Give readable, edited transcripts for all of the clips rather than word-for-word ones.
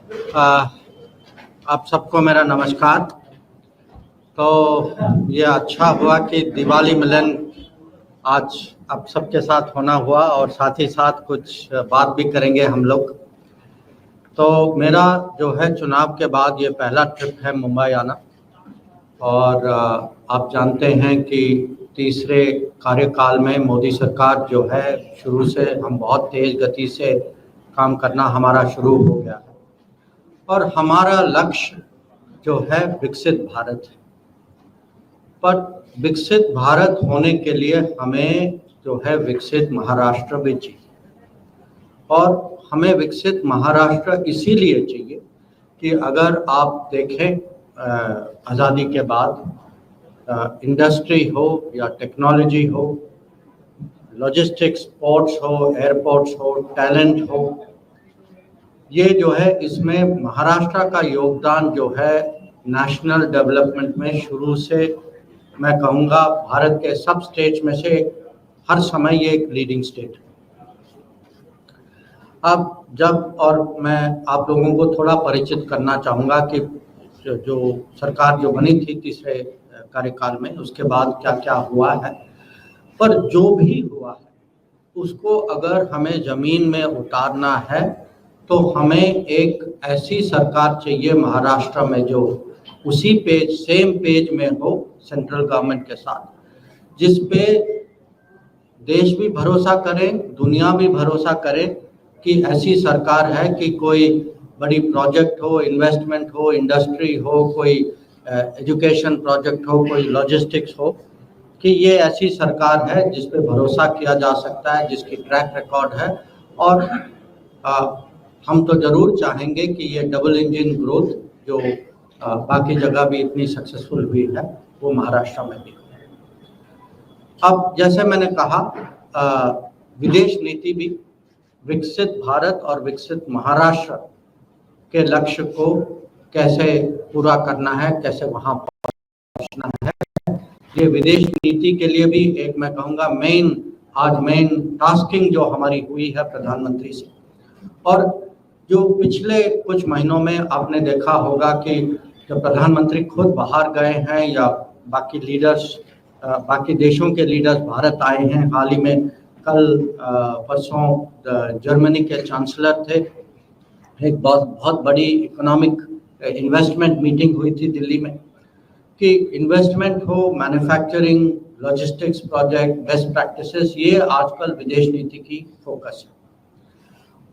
आ, आप सबको मेरा नमस्कार। तो ये अच्छा हुआ कि दिवाली मिलन आज आप सबके साथ होना हुआ और साथ ही साथ कुछ बात भी करेंगे हम लोग। तो मेरा जो है चुनाव के बाद ये पहला ट्रिप है मुंबई आना, और आप जानते हैं कि तीसरे कार्यकाल में मोदी सरकार जो है शुरू से हम बहुत तेज़ गति से काम करना हमारा शुरू हो गया है, और हमारा लक्ष्य जो है विकसित भारत है। पर विकसित भारत होने के लिए हमें जो है विकसित महाराष्ट्र भी चाहिए, और हमें विकसित महाराष्ट्र इसीलिए चाहिए कि अगर आप देखें आज़ादी के बाद इंडस्ट्री हो या टेक्नोलॉजी हो, लॉजिस्टिक्स, पोर्ट्स हो, एयरपोर्ट्स हो, टैलेंट हो, ये जो है इसमें महाराष्ट्र का योगदान जो है नेशनल डेवलपमेंट में शुरू से मैं कहूँगा भारत के सब स्टेट्स में से हर समय ये एक लीडिंग स्टेट है। अब जब और मैं आप लोगों को थोड़ा परिचित करना चाहूँगा कि जो सरकार जो बनी थी तीसरे कार्यकाल में, उसके बाद क्या क्या हुआ है। पर जो भी हुआ है उसको अगर हमें ज़मीन में उतारना है तो हमें एक ऐसी सरकार चाहिए महाराष्ट्र में जो उसी पेज सेम पेज में हो सेंट्रल गवर्नमेंट के साथ, जिस पे देश भी भरोसा करे, दुनिया भी भरोसा करे कि ऐसी सरकार है कि कोई बड़ी प्रोजेक्ट हो, इन्वेस्टमेंट हो, इंडस्ट्री हो, कोई एजुकेशन प्रोजेक्ट हो, कोई लॉजिस्टिक्स हो, कि ये ऐसी सरकार है जिस पे भरोसा किया जा सकता है, जिसकी ट्रैक रिकॉर्ड है। और हम तो ज़रूर चाहेंगे कि ये डबल इंजन ग्रोथ जो बाकी जगह भी इतनी सक्सेसफुल हुई है वो महाराष्ट्र में भी हो। अब जैसे मैंने कहा विदेश नीति भी विकसित भारत और विकसित महाराष्ट्र के लक्ष्य को कैसे पूरा करना है, कैसे वहाँ पहुँचना है, ये विदेश नीति के लिए भी एक मैं कहूँगा मेन टास्किंग जो हमारी हुई है प्रधानमंत्री से। और जो पिछले कुछ महीनों में आपने देखा होगा कि जब प्रधानमंत्री खुद बाहर गए हैं या बाकी लीडर्स, बाकी देशों के लीडर्स भारत आए हैं, हाल ही में कल परसों जर्मनी के चांसलर थे, एक बहुत बड़ी इकोनॉमिक इन्वेस्टमेंट मीटिंग हुई थी दिल्ली में, कि इन्वेस्टमेंट हो, manufacturing, logistics project, best practices, ये आजकल विदेश नीति की फोकस है।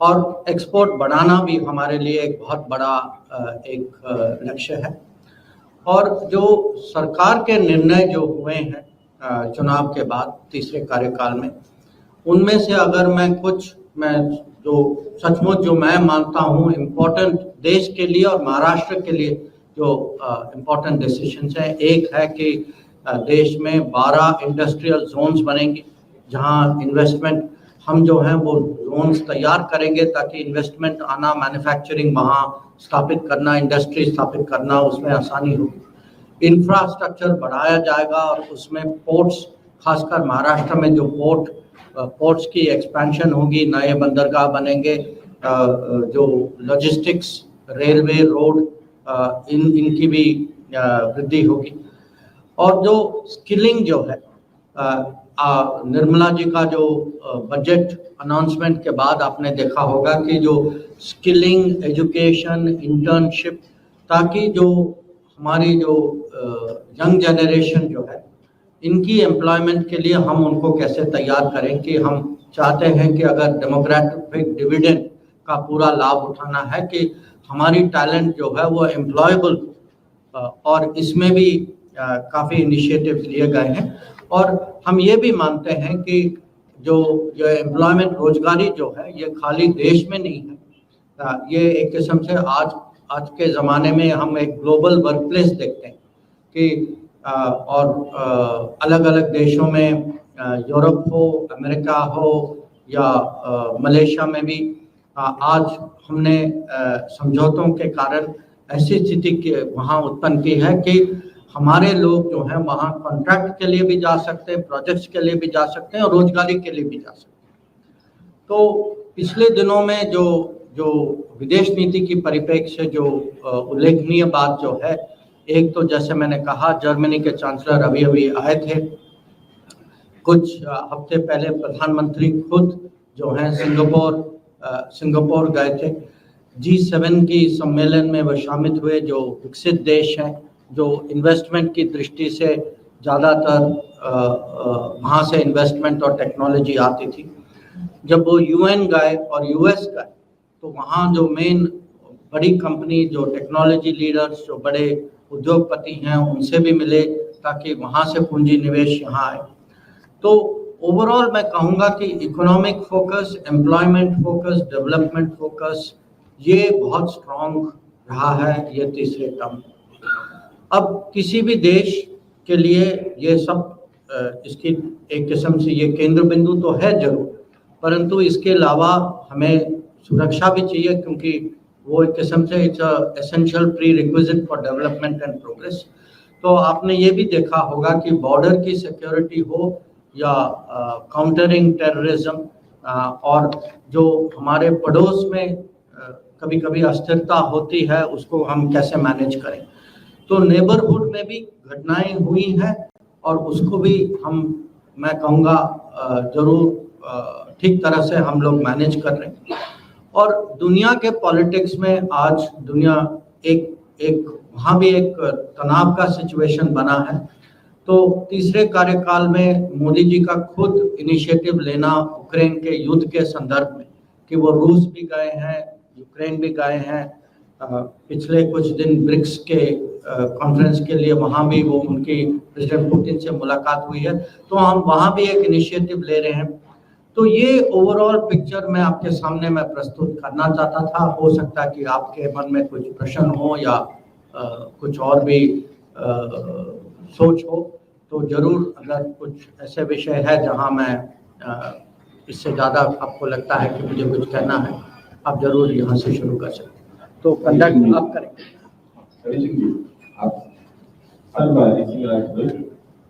और एक्सपोर्ट बढ़ाना भी हमारे लिए एक बहुत बड़ा एक लक्ष्य है। और जो सरकार के निर्णय जो हुए हैं चुनाव के बाद तीसरे कार्यकाल में, उनमें से अगर मैं जो सचमुच जो मैं मानता हूँ इम्पोर्टेंट देश के लिए और महाराष्ट्र के लिए जो इम्पोर्टेंट डिसीजंस हैं, एक है कि देश में 12 इंडस्ट्रियल जोन्स बनेंगे जहाँ इन्वेस्टमेंट हम जो हैं वो जोन्स तैयार करेंगे ताकि इन्वेस्टमेंट आना, मैन्युफैक्चरिंग वहाँ स्थापित करना, इंडस्ट्री स्थापित करना, उसमें आसानी होगी। इंफ्रास्ट्रक्चर बढ़ाया जाएगा और उसमें पोर्ट्स, खासकर महाराष्ट्र में जो पोर्ट्स की एक्सपेंशन होगी, नए बंदरगाह बनेंगे, जो लॉजिस्टिक्स, रेलवे, रोड, इनकी भी वृद्धि होगी। और जो स्किलिंग जो है, निर्मला जी का जो बजट अनाउंसमेंट के बाद आपने देखा होगा कि जो स्किलिंग, एजुकेशन, इंटर्नशिप, ताकि जो हमारी जो यंग जनरेशन जो है इनकी एम्प्लॉयमेंट के लिए हम उनको कैसे तैयार करें, कि हम चाहते हैं कि अगर डेमोग्राफिक डिविडेंड का पूरा लाभ उठाना है कि हमारी टैलेंट जो है वो एम्प्लॉयबल, और इसमें भी काफ़ी इनिशिएटिव्स लिए गए हैं। और हम ये भी मानते हैं कि जो एम्प्लॉयमेंट, रोजगारी जो है ये खाली देश में नहीं है, ये एक किस्म से आज के ज़माने में हम एक ग्लोबल वर्क प्लेस देखते हैं कि और अलग अलग देशों में, यूरोप हो, अमेरिका हो या मलेशिया में भी आज हमने समझौतों के कारण ऐसी स्थिति वहाँ उत्पन्न की है कि हमारे लोग जो हैं वहाँ कॉन्ट्रैक्ट के लिए भी जा सकते हैं, प्रोजेक्ट्स के लिए भी जा सकते हैं और रोजगारी के लिए भी जा सकते हैं। तो पिछले दिनों में जो जो विदेश नीति की परिप्रेक्ष्य जो उल्लेखनीय बात जो है, एक तो जैसे मैंने कहा जर्मनी के चांसलर अभी अभी आए थे, कुछ हफ्ते पहले प्रधानमंत्री खुद जो हैं सिंगापुर गए थे, G7 की सम्मेलन में वह शामिल हुए, जो विकसित देश हैं, जो इन्वेस्टमेंट की दृष्टि से ज़्यादातर वहाँ से इन्वेस्टमेंट और टेक्नोलॉजी आती थी। जब वो UN गए और US गए तो वहाँ जो मेन बड़ी कंपनी, जो टेक्नोलॉजी लीडर्स, जो बड़े उद्योगपति हैं, उनसे भी मिले ताकि वहाँ से पूंजी निवेश यहाँ आए। तो ओवरऑल मैं कहूँगा कि economic focus, employment focus, development focus ये बहुत स्ट्रॉन्ग रहा है ये तीसरे टर्म। अब किसी भी देश के लिए ये सब इसकी एक किस्म से ये केंद्र बिंदु तो है जरूर, परंतु इसके अलावा हमें सुरक्षा भी चाहिए, क्योंकि वो एक किस्म से it's essential pre requisite for development and progress. तो आपने ये भी देखा होगा कि बॉर्डर की सिक्योरिटी हो या काउंटरिंग टेररिज्म, और जो हमारे पड़ोस में कभी कभी अस्थिरता होती है उसको हम कैसे मैनेज करें। तो नेबरहुड में भी घटनाएं हुई हैं और उसको भी मैं कहूँगा जरूर ठीक तरह से हम लोग मैनेज कर रहे हैं। और दुनिया के पॉलिटिक्स में आज दुनिया एक वहाँ भी एक तनाव का सिचुएशन बना है। तो तीसरे कार्यकाल में मोदी जी का खुद इनिशिएटिव लेना यूक्रेन के युद्ध के संदर्भ में, कि वो रूस भी गए हैं, यूक्रेन भी गए हैं, पिछले कुछ दिन ब्रिक्स के कॉन्फ्रेंस के लिए वहाँ भी वो उनकी प्रेसिडेंट पुतिन से मुलाकात हुई है, तो हम वहाँ भी एक इनिशिएटिव ले रहे हैं। तो ये ओवरऑल पिक्चर मैं आपके सामने मैं प्रस्तुत करना चाहता था। हो सकता है कि आपके मन में कुछ प्रश्न हो या कुछ और भी सोच हो, तो जरूर अगर कुछ ऐसे विषय है जहां मैं इससे ज़्यादा आपको लगता है कि मुझे कुछ कहना है, आप जरूर यहाँ से शुरू कर सकते हैं। तो कंडक्ट आप करें।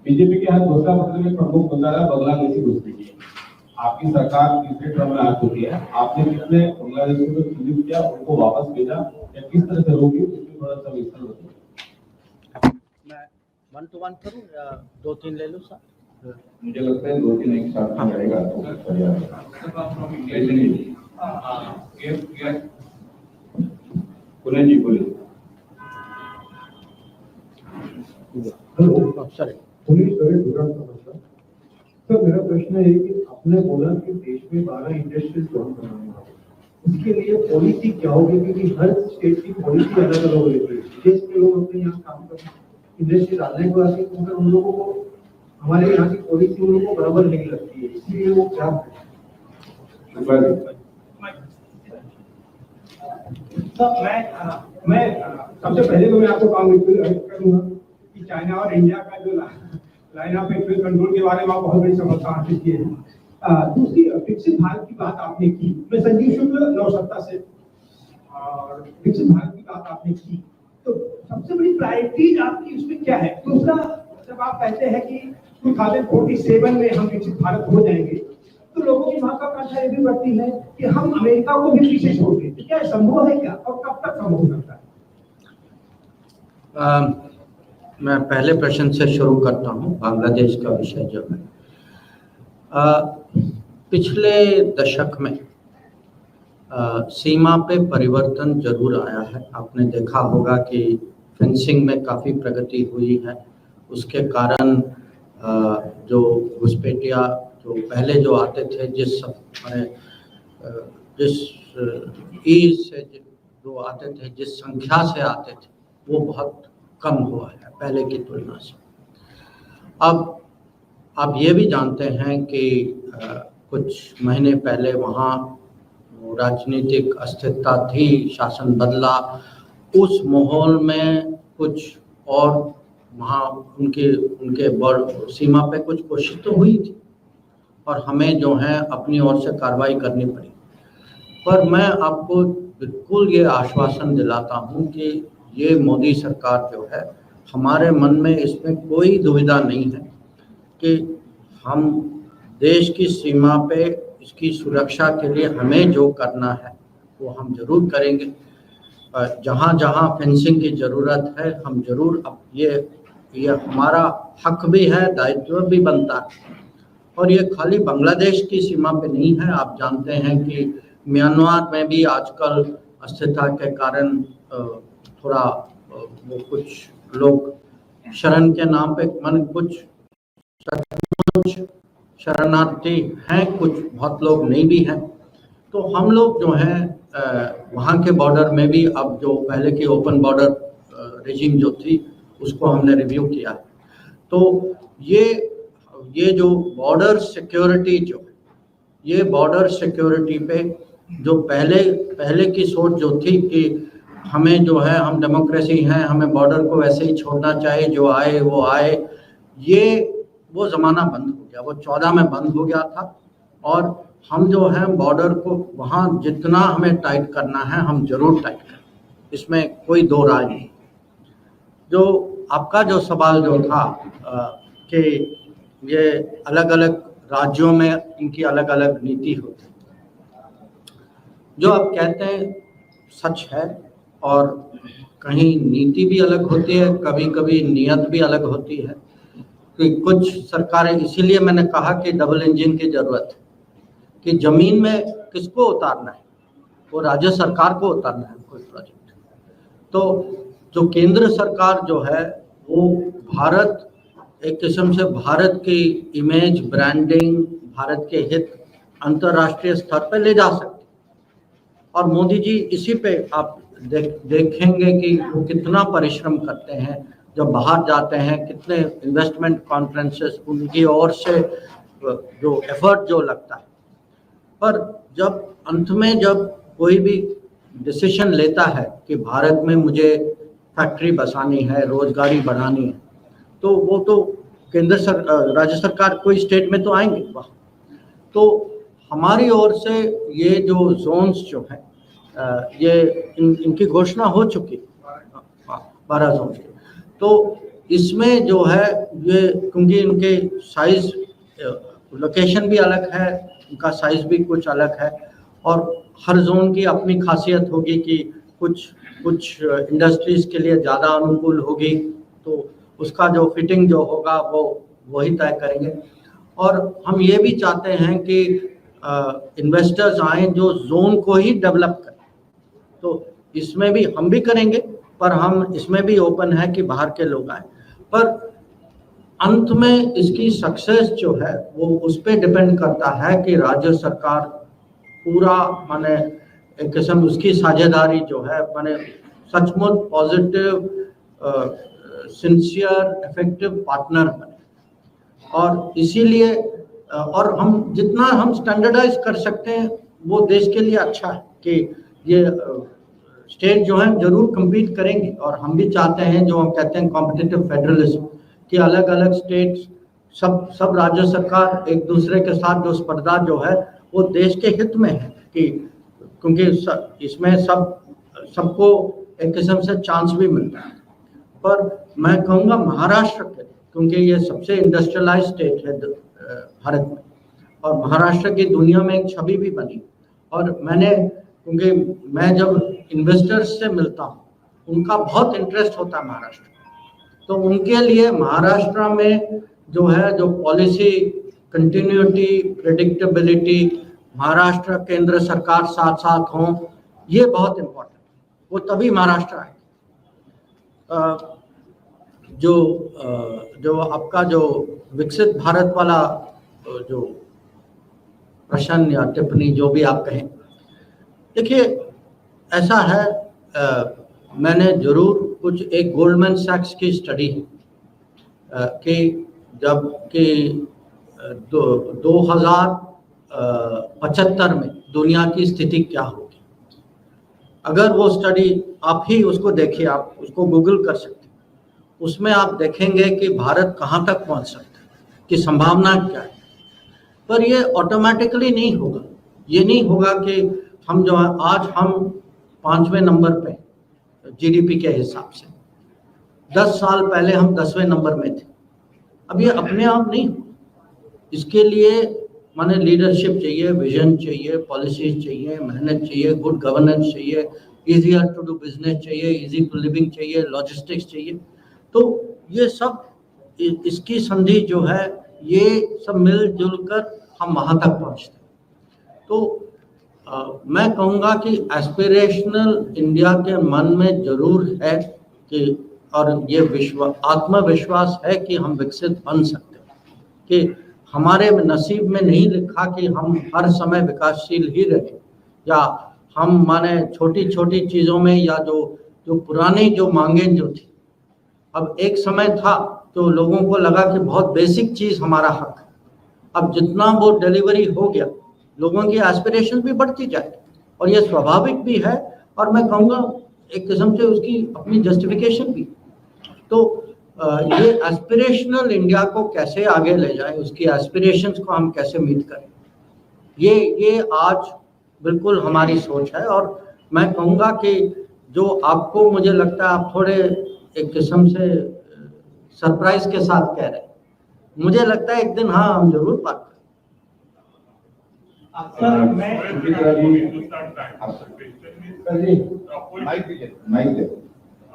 बीजेपी के हाथ दूसरा मतलब एक प्रमुख मुद्दा है बांग्लादेशी घुसपैठी। आपकी सरकार तीसरे टर्म में आ चुकी है, आपने कितने बांग्लादेशियों को रिलीव किया, उनको वापस भेजा या किस तरह से रोकी, उसमें थोड़ा सा विस्तार बताइए। मैं 1 to 1 करूं या 2-3 ले लूं सर? मुझे लगता है 2-3 एक साथ में रहेगा तो बढ़िया है। पुणे जी बोलिए। हेलो सर, तो मेरा प्रश्न है कि आपने बोला कि देश में 12 इंडस्ट्रियल जोन बनाने वाले, उसके लिए पॉलिसी क्या होगी? क्योंकि हर स्टेट की पॉलिसी अलग अलग होगी। विदेश के लोग अपने यहाँ काम करते हैं, इंडस्ट्री डालने को आते हैं, उन लोगों को हमारे यहाँ की पॉलिसी उन लोगों को बराबर नहीं लगती है, इसलिए वो क्या है? मैं सबसे पहले तो मैं आपको काम करूँगा कि चाइना और इंडिया का जो लाइन ऑफ एक्चुअल कंट्रोल के बारे में आप बहुत बड़ी समस्या हासिल किए हैं। दूसरी विकसित भारत की बात आपने की, मैं संजीव शुक्ल नौसत्ता से, और विकसित भारत की बात आपने की, तो सबसे बड़ी प्रायोरिटीज आपकी उसमें क्या है? दूसरा, जब आप कहते हैं कि 2047 में हम विकसित भारत हो जाएंगे, तो लोगों की महत्वाकांक्षा ये भी बढ़ती है कि हम अमेरिका को भी पीछे छोड़ दें। क्या संभव है क्या, और कब तक संभव हो सकता है? मैं पहले प्रश्न से शुरू करता हूं। बांग्लादेश का विषय जो है, पिछले दशक में सीमा पे परिवर्तन जरूर आया है। आपने देखा होगा कि फेंसिंग में काफ़ी प्रगति हुई है। उसके कारण जो घुसपैठिया जो पहले जो आते थे, जिस ईज से जो आते थे, जिस संख्या से आते थे, वो बहुत कम हुआ है पहले की तुलना से। अब आप ये भी जानते हैं कि कुछ महीने पहले वहाँ राजनीतिक अस्थिरता थी, शासन बदला, उस माहौल में कुछ और वहाँ उनके सीमा पे कुछ कोशिश तो हुई थी और हमें जो है अपनी ओर से कार्रवाई करनी पड़ी। पर मैं आपको बिल्कुल ये आश्वासन दिलाता हूँ कि ये मोदी सरकार जो है, हमारे मन में इसमें कोई दुविधा नहीं है कि हम देश की सीमा पे इसकी सुरक्षा के लिए हमें जो करना है वो हम जरूर करेंगे। जहाँ जहाँ फेंसिंग की ज़रूरत है हम जरूर, अब ये हमारा हक भी है, दायित्व भी बनता है। और ये खाली बांग्लादेश की सीमा पे नहीं है, आप जानते हैं कि म्यांमार में भी आजकल अस्थिरता के कारण थोड़ा वो कुछ लोग शरण के नाम पे कुछ शरणार्थी हैं, कुछ बहुत लोग नहीं भी हैं। तो हम लोग जो हैं वहाँ के बॉर्डर में भी अब जो पहले की ओपन बॉर्डर रेजिम जो थी उसको हमने रिव्यू किया है। तो ये जो बॉर्डर सिक्योरिटी जो है, ये बॉर्डर सिक्योरिटी पे जो पहले की सोच जो थी कि हमें जो है, हम डेमोक्रेसी हैं, हमें बॉर्डर को वैसे ही छोड़ना चाहिए, जो आए वो आए, वो ज़माना बंद हो गया। वो 14 में बंद हो गया था। और हम जो है बॉर्डर को वहाँ जितना हमें टाइट करना है हम जरूर टाइट करें, इसमें कोई दो राय नहीं। जो आपका जो सवाल जो था कि ये अलग अलग राज्यों में इनकी अलग अलग नीति होती है, जो आप कहते हैं सच है। और कहीं नीति भी अलग होती है, कभी कभी नियत भी अलग होती है कि कुछ सरकारें, इसीलिए मैंने कहा कि डबल इंजन की जरूरत है कि जमीन में किसको उतारना है, वो राज्य सरकार को उतारना है कोई प्रोजेक्ट। तो जो केंद्र सरकार जो है वो भारत, एक किस्म से भारत की इमेज, ब्रांडिंग, भारत के हित अंतर्राष्ट्रीय स्तर पर ले जा सकती। और मोदी जी इसी पे आप देखेंगे कि वो कितना परिश्रम करते हैं, जब बाहर जाते हैं कितने इन्वेस्टमेंट कॉन्फ्रेंसेस उनकी ओर से जो एफर्ट जो लगता है। पर जब अंत में जब कोई भी डिसीजन लेता है कि भारत में मुझे फैक्ट्री बसानी है, रोजगारी बढ़ानी है, तो वो तो राज्य सरकार, कोई स्टेट में तो आएंगे वहाँ। तो हमारी ओर से ये जो जोन्स जो है ये इनकी घोषणा हो चुकी 12 जोन की। तो इसमें जो है ये, क्योंकि इनके साइज, लोकेशन भी अलग है, उनका साइज भी कुछ अलग है, और हर जोन की अपनी खासियत होगी कि कुछ इंडस्ट्रीज के लिए ज़्यादा अनुकूल होगी, तो उसका जो फिटिंग जो होगा वो वही तय करेंगे। और हम ये भी चाहते हैं कि इन्वेस्टर्स आए जो जोन को ही डेवलप करें। तो इसमें भी हम भी करेंगे, पर हम इसमें भी ओपन है कि बाहर के लोग आए। पर अंत में इसकी सक्सेस जो है वो उस पर डिपेंड करता है कि राज्य सरकार पूरा, माने एक किस्म उसकी साझेदारी जो है, माने सचमुच पॉजिटिव, सिंसियर, इफेक्टिव पार्टनर बने। और इसीलिए और हम जितना हम स्टैंडर्डाइज कर सकते हैं वो देश के लिए अच्छा है कि ये स्टेट जो है जरूर compete करेंगे। और हम भी चाहते हैं, जो हम कहते हैं कॉम्पिटिटिव फेडरलिज्म, कि अलग अलग स्टेट, सब राज्य सरकार एक दूसरे के साथ जो स्पर्धा जो है वो देश के हित में है, कि क्योंकि इसमें सबको एक किस्म से चांस भी मिलता है। पर मैं कहूँगा महाराष्ट्र के, क्योंकि ये सबसे इंडस्ट्रियलाइज स्टेट है भारत में, और महाराष्ट्र की दुनिया में एक छवि भी बनी। और क्योंकि मैं जब इन्वेस्टर्स से मिलता हूँ, उनका बहुत इंटरेस्ट होता है महाराष्ट्र, तो उनके लिए महाराष्ट्र में जो है, जो पॉलिसी कंटिन्यूटी, प्रेडिक्टेबिलिटी, महाराष्ट्र केंद्र सरकार साथ साथ हों, ये बहुत इम्पोर्टेंट है। वो तभी महाराष्ट्र है। जो आपका जो विकसित भारत वाला जो प्रश्न या टिप्पणी जो भी आप कहें, देखिए ऐसा है, मैंने जरूर एक गोल्डमैन सैक्स की स्टडी कि जब कि 2075 में दुनिया की स्थिति क्या होगी। अगर वो स्टडी आप ही उसको देखिए, आप उसको गूगल कर सकते हैं, उसमें आप देखेंगे कि भारत कहाँ तक पहुँच सकता है, कि संभावना क्या है। पर ये ऑटोमेटिकली नहीं होगा। ये नहीं होगा कि हम जो है, आज हम 5वें नंबर पे जीडीपी के हिसाब से, 10 साल पहले हम 10वें नंबर में थे। अब ये अपने आप नहीं, इसके लिए माने लीडरशिप चाहिए, विजन चाहिए, पॉलिसीज चाहिए, मेहनत चाहिए, गुड गवर्नेंस चाहिए, इजियर टू डू बिजनेस चाहिए, इजी टू लिविंग चाहिए, लॉजिस्टिक्स चाहिए। तो ये सब इसकी संधि जो है, ये सब मिलजुल कर हम वहाँ तक पहुँचते हैं। तो मैं कहूँगा कि एस्पिरेशनल इंडिया के मन में जरूर है कि, और ये आत्मविश्वास है कि हम विकसित बन सकते हैं, कि हमारे नसीब में नहीं लिखा कि हम हर समय विकासशील ही रहें, या हम माने छोटी छोटी चीज़ों में, या जो पुरानी जो मांगें जो थी, अब एक समय था तो लोगों को लगा कि बहुत बेसिक चीज़ हमारा हक है, अब जितना वो डिलीवरी हो गया, लोगों की एस्पिरेशन भी बढ़ती जाए, और ये स्वाभाविक भी है, और मैं कहूँगा एक किस्म से उसकी अपनी जस्टिफिकेशन भी। तो ये एस्पिरेशनल इंडिया को कैसे आगे ले जाए, उसकी एस्पिरेशंस को हम कैसे मीट करें, ये आज बिल्कुल हमारी सोच है। और मैं कहूँगा कि जो आपको, मुझे लगता है आप थोड़े एक किस्म से सरप्राइज के साथ कह रहे हैं, मुझे लगता है एक दिन हाँ हम जरूर बात करें। सर मैं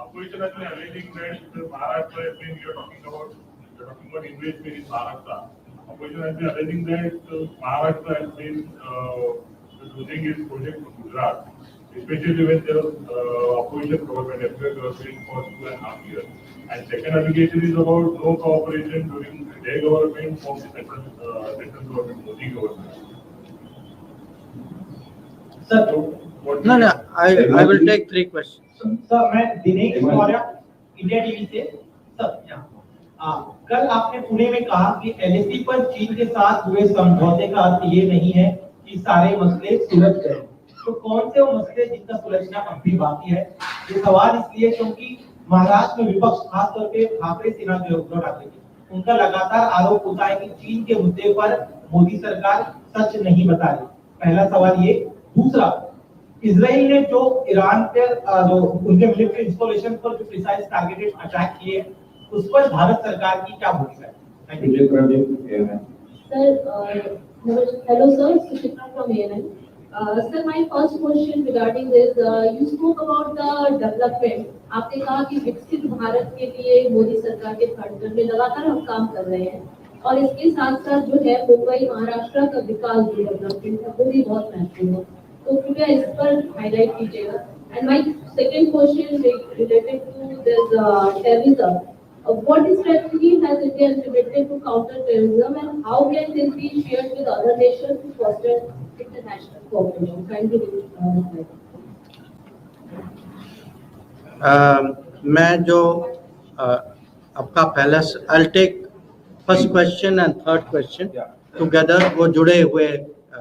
opposition has been alleging that Maharashtra has been, you're talking about investment in Maharashtra. Opposition has been alleging that Maharashtra has been losing its project to Gujarat, especially when there was opposition government, FPI government for 2.5 years. And second allegation is about no cooperation during their government from the central government, Modi government. Sir No, I will take 3 questions. Sir मैं Dinesh Maurya, India TV से। Sir कल आपने पुणे में कहा कि LAC पर चीन के साथ हुए समझौते का अर्थ ये नहीं है कि सारे मसले सुलझ गए, तो कौन से वो मसले जिनका सुलझना अब भी बाकी है? ये सवाल इसलिए क्योंकि महाराष्ट्र में विपक्ष, खासतौर पे ठाकरे सेना जो उद्धव ठाकरे जी, उनका लगातार आरोप होता है कि चीन के मुद्दे पर मोदी सरकार सच नहीं बता रही। पहला सवाल ये। दूसरा, इजराइल ने जो ईरान पर जो उनके मिलिट्री इंस्टॉलेशन पर जो प्रिसाइज टारगेटेड अटैक किए, उस पर भारत सरकार की क्या भूमिका है? Hello sir, Sushita from ANN. Sir, my first question regarding this, you spoke about the development. आपने कहा कि विकसित भारत के लिए मोदी सरकार के फंड में लगातार हम काम कर रहे हैं, और इसके साथ साथ जो है मुंबई महाराष्ट्र का विकास, जो डेवलपमेंट है वो भी बहुत महत्वपूर्ण है, तो कृपया इस पर हाईलाइट कीजिएगा। And my second question related to this terrorism. What strategy has India implemented to counter terrorism, and how can this be shared with other nations to foster international cooperation? Kindly मैं जो आपका पहला, I'll take first question and third question together, वो जुड़े हुए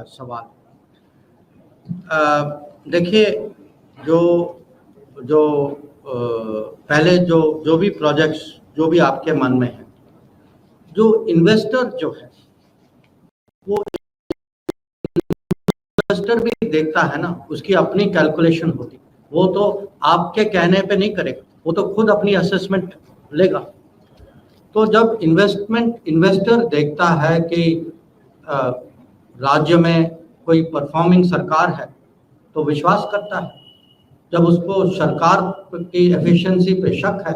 सवाल। देखिए, जो पहले जो भी प्रोजेक्ट्स जो भी आपके मन में है, जो इन्वेस्टर जो है वो इन्वेस्टर भी देखता है ना, उसकी अपनी कैलकुलेशन होती है, वो तो आपके कहने पे नहीं करेगा, वो तो खुद अपनी असेसमेंट लेगा। तो जब इन्वेस्टर देखता है कि राज्य में कोई परफॉर्मिंग सरकार है तो विश्वास करता है, जब उसको सरकार की एफिशिएंसी पे शक है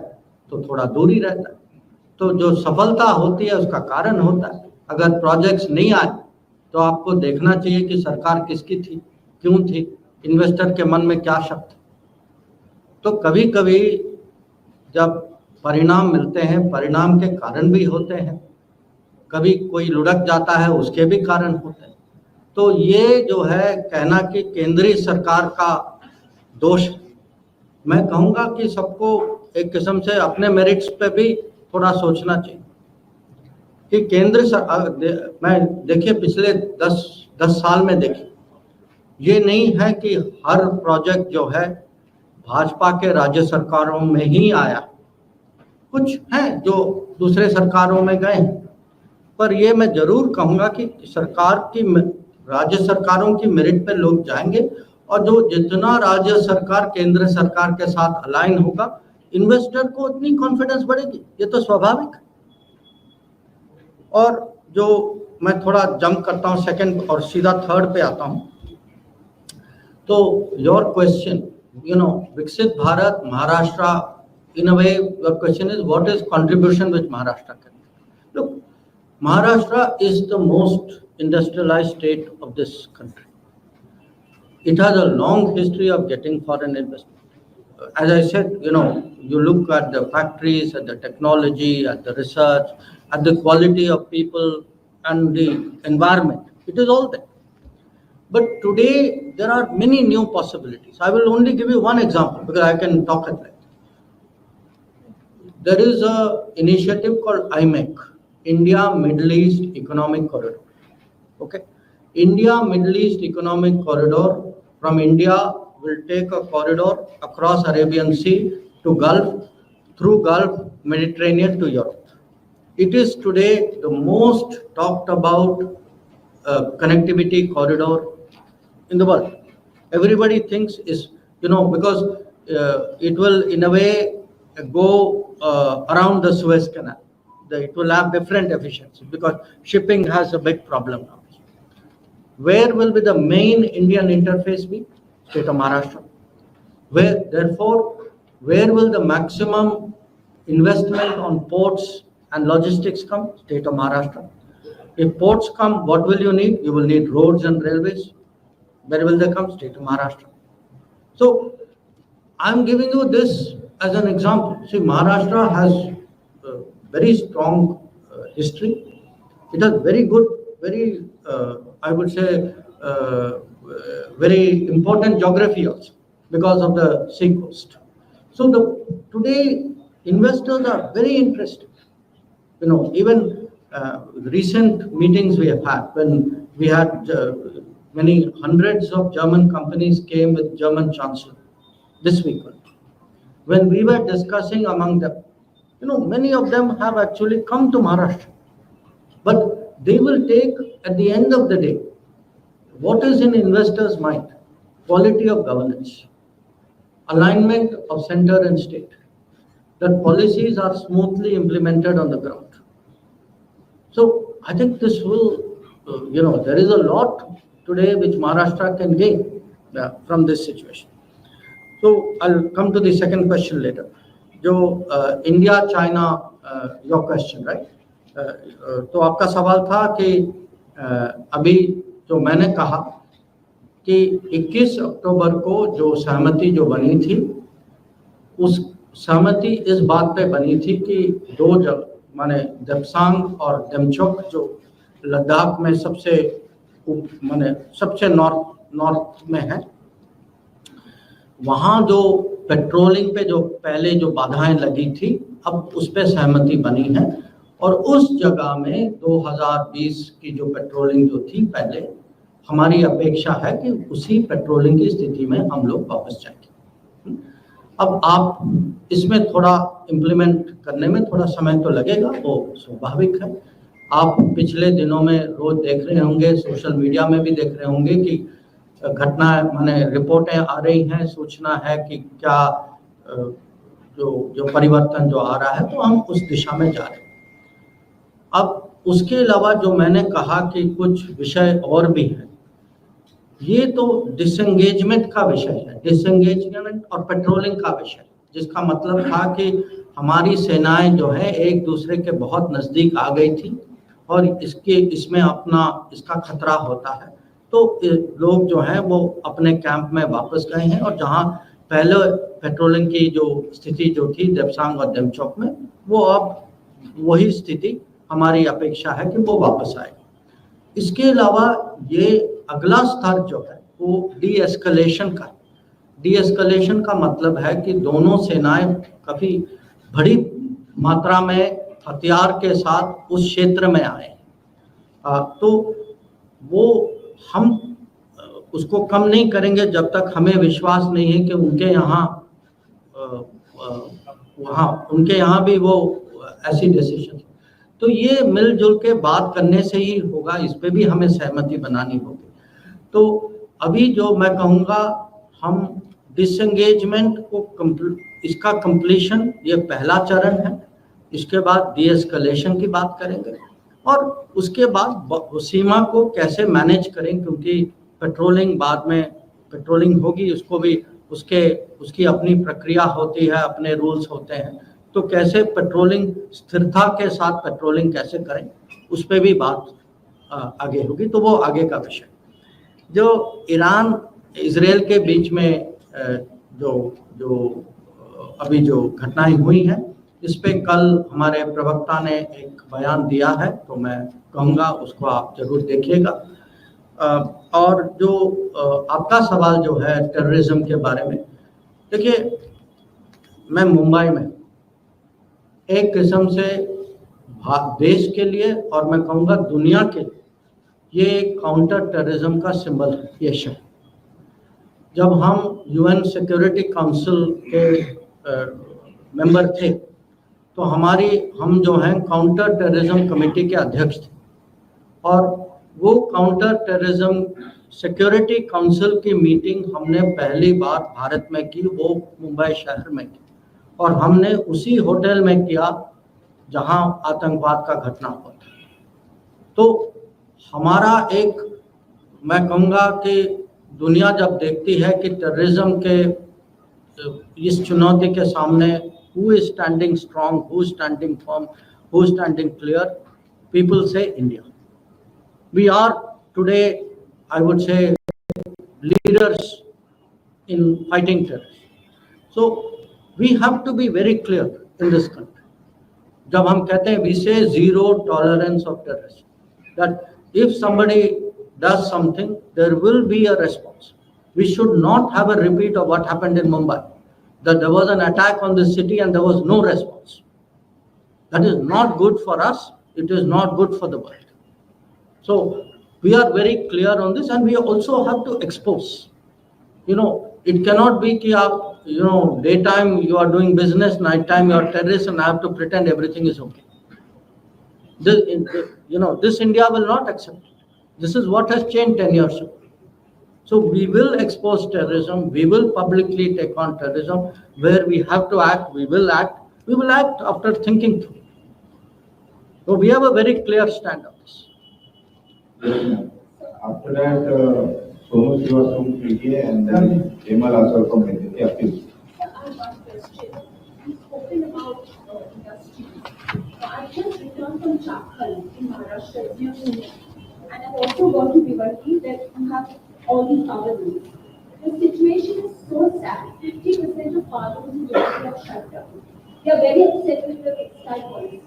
तो थोड़ा दूरी रहता है। तो जो सफलता होती है उसका कारण होता है। अगर प्रोजेक्ट्स नहीं आए तो आपको देखना चाहिए कि सरकार किसकी थी, क्यों थी, इन्वेस्टर के मन में क्या शक था। तो कभी कभी जब परिणाम मिलते हैं, परिणाम के कारण भी होते हैं, कभी कोई लुढ़क जाता है उसके भी कारण होते हैं। तो ये जो है कहना कि केंद्रीय सरकार का दोष, मैं कहूँगा कि सबको एक किस्म से अपने मेरिट्स पे भी थोड़ा सोचना चाहिए कि केंद्र सरकार, मैं देखिए पिछले 10 साल में देखिए, ये नहीं है कि हर प्रोजेक्ट जो है भाजपा के राज्य सरकारों में ही आया, कुछ हैं जो दूसरे सरकारों में गए हैं। पर ये मैं जरूर कहूँगा कि सरकार की, राज्य सरकारों की मेरिट पे लोग जाएंगे, और जो जितना राज्य सरकार केंद्र सरकार के साथ अलाइन होगा, इन्वेस्टर को उतनी कॉन्फिडेंस बढ़ेगी, ये तो स्वाभाविक है। और जो मैं थोड़ा जंप करता हूँ सेकंड और सीधा थर्ड पे आता हूँ। तो योर क्वेश्चन, विकसित Bharat, Maharashtra, in a way your question is what is contribution which Maharashtra can make. Look, Maharashtra is the most industrialized state of this country. It has a long history of getting foreign investment. As I said, you look at the factories, at the technology, at the research, at the quality of people and the environment. It is all there. But today there are many new possibilities. I will only give you one example because I can talk at length. There is a initiative called IMEC, India Middle East Economic Corridor. Okay, India Middle East Economic Corridor from India will take a corridor across Arabian Sea to Gulf, through Gulf, Mediterranean to Europe. It is today the most talked about connectivity corridor in the world. Everybody thinks is, because it will in a way go around the Suez Canal. It will have different efficiency because shipping has a big problem now. Where will be the main Indian interface be? State of Maharashtra. Therefore, where will the maximum investment on ports and logistics come? State of Maharashtra. If ports come, what will you need? You will need roads and railways. Where will they come? State of Maharashtra. So, I'm giving you this as an example. See, Maharashtra has very strong history. It has very good, very, I would say, very important geography also because of the sea coast. So today investors are very interested. Even recent meetings we have had, when we had many hundreds of German companies came with German Chancellor this week. When we were discussing among them, many of them have actually come to Maharashtra. But they will take, at the end of the day, what is in investors' mind? Quality of governance, alignment of center and state, that policies are smoothly implemented on the ground. So I think this will, there is a lot today which Maharashtra can gain from this situation. So I'll come to the second question later. India, China, your question, right? तो आपका सवाल था कि अभी जो मैंने कहा कि 21 अक्टूबर को जो सहमति जो बनी थी, उस सहमति इस बात पे बनी थी कि दो जगह माने देपसांग और डेमचोक जो लद्दाख में सबसे नॉर्थ में है, वहाँ जो पेट्रोलिंग पे जो पहले जो बाधाएं लगी थी, अब उस पे सहमति बनी है और उस जगह में 2020 की जो पेट्रोलिंग जो थी पहले, हमारी अपेक्षा है कि उसी पेट्रोलिंग की स्थिति में हम लोग वापस जाएंगे। अब आप इसमें थोड़ा इम्प्लीमेंट करने में थोड़ा समय तो लगेगा, वो स्वाभाविक है। आप पिछले दिनों में रोज देख रहे होंगे, सोशल मीडिया में भी देख रहे होंगे कि घटना माने रिपोर्टें आ रही हैं, सूचना है कि क्या जो परिवर्तन जो आ रहा है, तो हम उस दिशा में जा रहे हैं। अब उसके अलावा जो मैंने कहा कि कुछ विषय और भी हैं, ये तो डिसएंगेजमेंट का विषय है, डिसएंगेजमेंट और पेट्रोलिंग का विषय, जिसका मतलब था कि हमारी सेनाएं जो है एक दूसरे के बहुत नज़दीक आ गई थी और इसमें इसका खतरा होता है, तो लोग जो हैं वो अपने कैंप में वापस गए हैं और जहां पहले पेट्रोलिंग की जो स्थिति जो थी देपसांग और डेमचोक में, वो अब वही स्थिति हमारी अपेक्षा है कि वो वापस आए। इसके अलावा ये अगला स्तर जो है वो डी-एस्केलेशन का मतलब है कि दोनों सेनाएं काफ़ी बड़ी मात्रा में हथियार के साथ उस क्षेत्र में आए, तो वो हम उसको कम नहीं करेंगे जब तक हमें विश्वास नहीं है कि उनके यहाँ भी वो ऐसी डिसीजन। तो ये मिलजुल के बात करने से ही होगा, इस पे भी हमें सहमति बनानी होगी। तो अभी जो मैं कहूँगा, हम डिसएंगेजमेंट को इसका कंप्लीशन ये पहला चरण है, इसके बाद डी-एस्केलेशन की बात करेंगे और उसके बाद सीमा को कैसे मैनेज करें, क्योंकि पेट्रोलिंग बाद में पेट्रोलिंग होगी, उसको भी उसकी अपनी प्रक्रिया होती है, अपने रूल्स होते हैं, तो कैसे पेट्रोलिंग स्थिरता के साथ पेट्रोलिंग कैसे करें, उस पर भी बात आगे होगी। तो वो आगे का विषय। जो ईरान इजराइल के बीच में जो अभी जो घटनाएं हुई हैं, इस पे कल हमारे प्रवक्ता ने एक बयान दिया है, तो मैं कहूँगा उसको आप जरूर देखिएगा। और जो आपका सवाल जो है टेररिज्म के बारे में, देखिए मैं मुंबई में एक किस्म से देश के लिए और मैं कहूँगा दुनिया के लिए ये काउंटर टेररिज्म का सिंबल है ये शहर। जब हम यूएन सिक्योरिटी काउंसिल के मेंबर थे, तो हम जो हैं काउंटर टेररिज्म कमेटी के अध्यक्ष थे, और वो काउंटर टेररिज्म सिक्योरिटी काउंसिल की मीटिंग हमने पहली बार भारत में की, वो मुंबई शहर में की, और हमने उसी होटल में किया जहां आतंकवाद का घटना हुआ था। तो हमारा एक, मैं कहूँगा कि दुनिया जब देखती है कि टेररिज्म के इस चुनौती के सामने who is standing strong, who is standing firm, who is standing clear, people say India. We are today, I would say, leaders in fighting terror. So we have to be very clear in this country. जब हम कहते हैं we say zero tolerance of terrorism, that if somebody does something, there will be a response. We should not have a repeat of what happened in Mumbai, that there was an attack on the city and there was no response. That is not good for us. It is not good for the world. So we are very clear on this, and we also have to expose. It cannot be that daytime you are doing business, nighttime you are terrorist, and I have to pretend everything is okay. This India will not accept it. This is what has changed 10 years ago. So we will expose terrorism, we will publicly take on terrorism. Where we have to act, we will act. We will act after thinking through. So we have a very clear stand on this. After that, Sonu Srivastava from PTA and then Hemal also from PTA. Yeah, please. I have one question. You've spoken about industry. I just returned from Chakhal in Maharashtra, near Pune, and I've also gone to Bhiwandi, that you have all these power looms. The situation is so sad. 50% of power looms in India are shut down. They are very upset with the textile policy.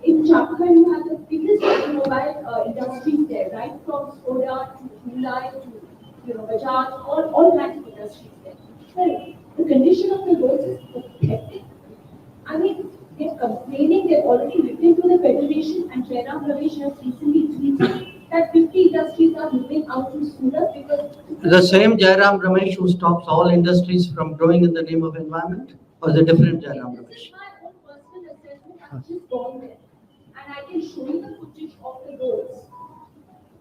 In Chakhal, you have the biggest automobile industries there, right from Skoda to Hyundai to Bajaj, all kinds of industries there. So the condition of the roads is pathetic. I mean, they're complaining, they've already written to the Federation, and Jairam Ramesh has recently tweeted that 50 industries are moving out to Surat because... The same Jairam Ramesh who stops all industries from growing in the name of environment, or the different Jairam Ramesh? This is my own personal assessment. I've just gone there, and I can show you the footage of the roads.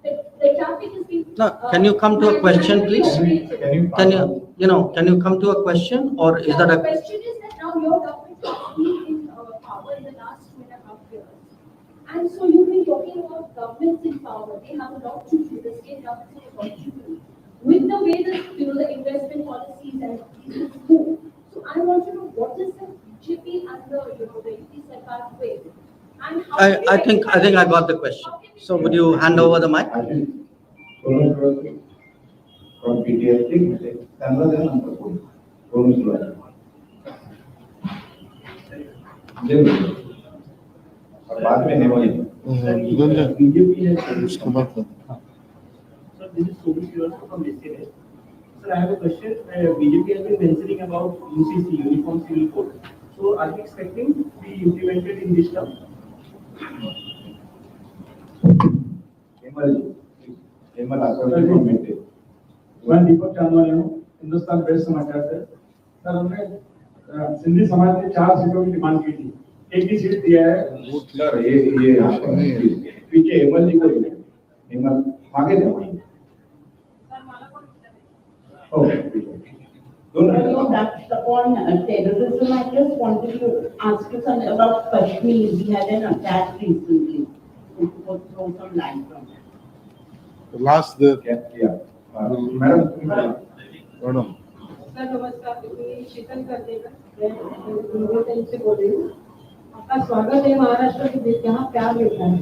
The traffic has been... No, can you come to a question, please? Can you come to a question, or is that The a... question is that now your government has been in power in the last 2.5 years. And so you've been talking about governments in power. They have a lot to do. The state governments have a lot to do. With the way that the investment policies and these move. So I want to know, what is the BJP and the UP Sarkar way? And how I think I got the question. So would you hand over the mic? I think Sonu Srivastava from PTA, please. Camera there, number 4. Sonu Srivastava. और बाद में Hemal BJP है sir, this is Sonu Srivastava from DCNS. Sir, I have a question. BJP has been mentioning about UCC, Uniform Civil Code. So are we expecting to be implemented in this term? Hemal आसवारी from PTA. मैं दीपक चांदवानी हूँ, Hindustan press समाचार से। Sir, हमने सिंधी समाज ने 4 सीटों की demand की थी, एक ही सीट दिया है। सर ये पीछे हेमल जी को हेमल आगे जाओ। Touched upon terrorism. I just wanted to ask you something about Kashmir. We had an attack recently. throw some light on that. Last the madam madam. Sir नमस्कार, मैं शीतल करदेकर मैं इंडिया टाइम से बोल रही हूँ। आपका स्वागत है महाराष्ट्र के जहाँ प्यार मिलता है,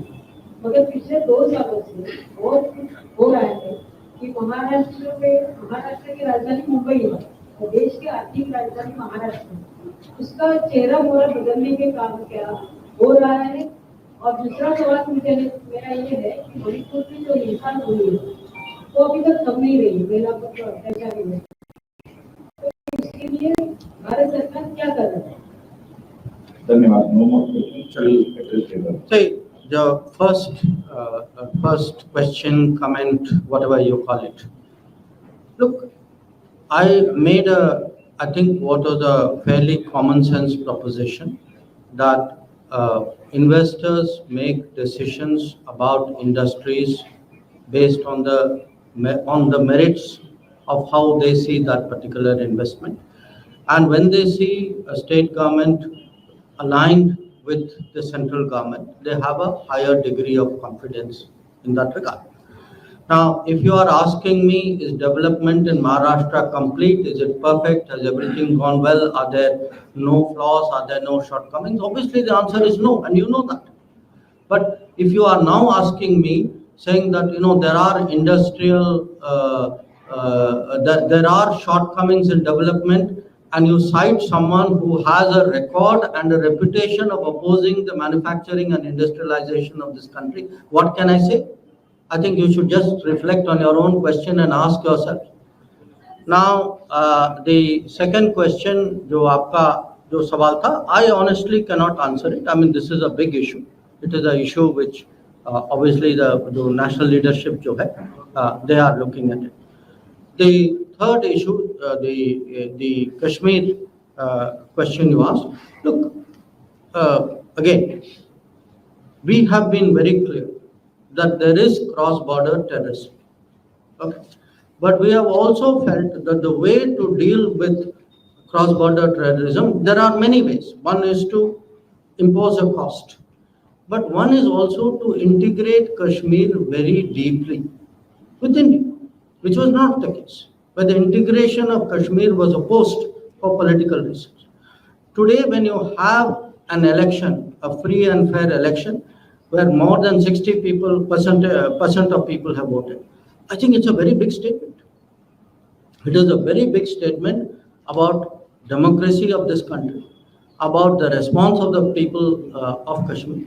मगर पिछले 2 सालों से बहुत कुछ हो रहा है कि महाराष्ट्र की राजधानी मुंबई है और देश की आर्थिक राजधानी महाराष्ट्र, उसका चेहरा मोहरा बदलने के काम क्या हो रहा है। और दूसरा सवाल मेरा ये है कि मणिपुर की जो हिंसा हुई है वो अभी तक थम नहीं रही, महिला पर अत्याचारी है, इसके लिए भारत सरकार क्या कर रही है? धन्यवाद। No more question. See, the first question, comment, whatever you call it. Look, I think what was a fairly common sense proposition that investors make decisions about industries based on the merits of how they see that particular investment. And when they see a state government aligned with the central government, they have a higher degree of confidence in that regard. Now, if you are asking me, is development in Maharashtra complete? Is it perfect? Has everything gone well? Are there no flaws? Are there no shortcomings? Obviously, the answer is no, and you know that. But if you are now asking me, saying that, there are industrial, there are shortcomings in development, and you cite someone who has a record and a reputation of opposing the manufacturing and industrialization of this country, what can I say? I think you should just reflect on your own question and ask yourself. Now, the second question, जो सवाल था, I honestly cannot answer it. I mean, this is a big issue. It is an issue which obviously the national leadership they are looking at it. The third issue, the Kashmir question you asked. Look, again, we have been very clear that there is cross-border terrorism. Okay, but we have also felt that the way to deal with cross-border terrorism, there are many ways. One is to impose a cost, but one is also to integrate Kashmir very deeply with India, which was not the case, where the integration of Kashmir was opposed for political reasons. Today, when you have an election, a free and fair election, where more than 60% of people have voted, I think it's a very big statement. It is a very big statement about democracy of this country, about the response of the people of Kashmir.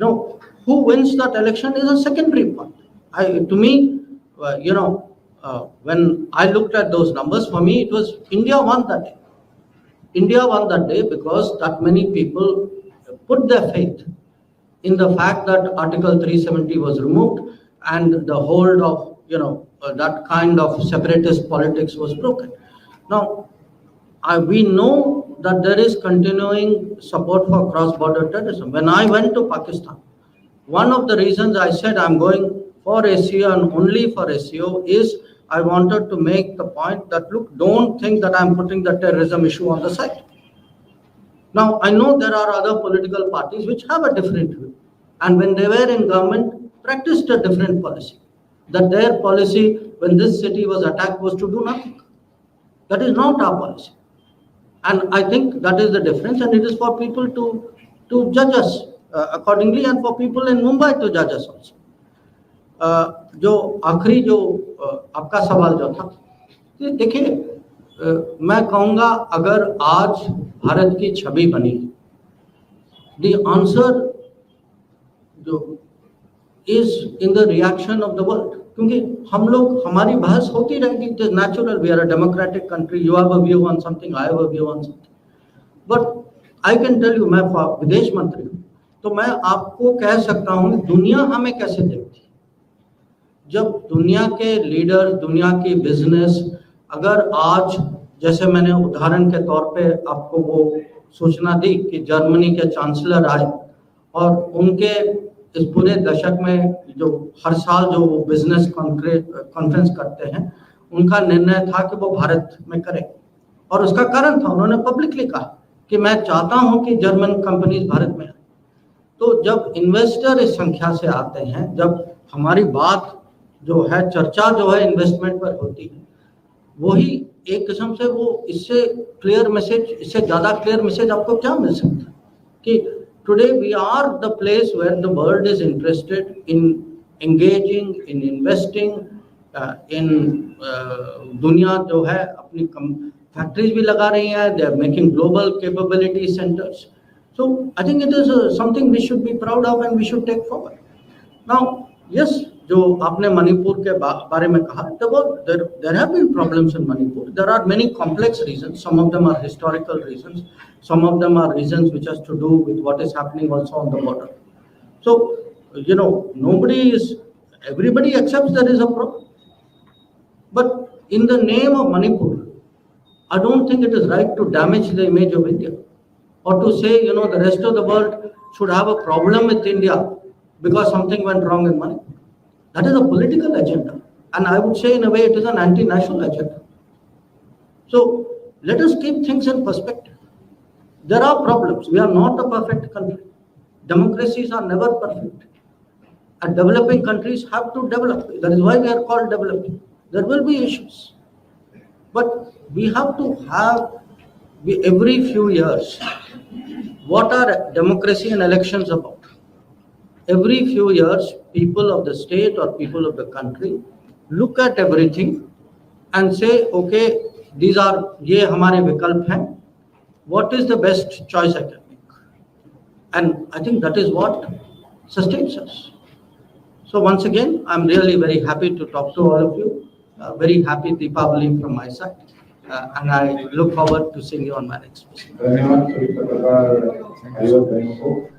Who wins that election is a secondary point. To me, when I looked at those numbers, for me, it was India won that day. India won that day because that many people put their faith in the fact that Article 370 was removed and the hold of, that kind of separatist politics was broken. Now, we know that there is continuing support for cross-border terrorism. When I went to Pakistan, one of the reasons I said I'm going for SCO and only for SCO is I wanted to make the point that, look, don't think that I'm putting the terrorism issue on the side. Now, I know there are other political parties which have a different view, and when they were in government, practiced a different policy. That their policy, when this city was attacked, was to do nothing. That is not our policy. And I think that is the difference, and it is for people to judge us accordingly, and for people in Mumbai to judge us also. जो आखिरी आपका सवाल जो था, देखिए, मैं कहूँगा अगर आज भारत की छवि बनी, the answer is in the reaction of the world. क्योंकि हम लोग, हमारी बहस होती रहेगी, it is natural, we are a democratic country, you have a view on something, I have a view on something. But I can tell you, मैं विदेश मंत्री हूँ, तो मैं आपको कह सकता हूँ दुनिया हमें कैसे देखती है। जब दुनिया के लीडर, दुनिया की बिजनेस, अगर आज, जैसे मैंने उदाहरण के तौर पे आपको वो सूचना दी कि जर्मनी के चांसलर आए और उनके इस पूरे दशक में जो हर साल जो वो बिजनेस कॉन्फ्रेंस करते हैं, उनका निर्णय था कि वो भारत में करें, और उसका कारण था, उन्होंने पब्लिकली कहा कि मैं चाहता हूं कि जर्मन कंपनीज भारत में आए। तो जब इन्वेस्टर इस संख्या से आते हैं, जब हमारी बात जो है, चर्चा जो है इन्वेस्टमेंट पर होती है, वही एक किस्म से वो इससे क्लियर मैसेज, इससे ज़्यादा क्लियर मैसेज आपको क्या मिल सकता है कि today we are the place where the world is interested in engaging, in investing in. दुनिया जो है अपनी फैक्ट्रीज भी लगा रही है, they are making global capability centres. So I think it is something we should be proud of and we should take forward. Now yes, जो आपने मणिपुर के बारे में कहा, there have been problems in Manipur. There are many complex reasons. Some of them are historical reasons. Some of them are reasons which has to do with what is happening also on the border. So, you know, everybody accepts there is a problem. But in the name of Manipur, I don't think it is right to damage the image of India, or to say, you know, the rest of the world should have a problem with India because something went wrong in Manipur. That is a political agenda, and I would say in a way it is an anti-national agenda. So let us keep things in perspective. There are problems. We are not a perfect country. Democracies are never perfect. And developing countries have to develop. That is why we are called developing. There will be issues. But we have to have, every few years, what are democracy and elections about? Every few years, people of the state or people of the country look at everything and say, okay, ये हमारे विकल्प हैं. What is the best choice I can make? And I think that is what sustains us. So once again, I'm really very happy to talk to all of you. Very happy Deepavali from my side. And I look forward to seeing you on my next visit. धन्यवाद सभी पत्रकार भाइयों बहनों को।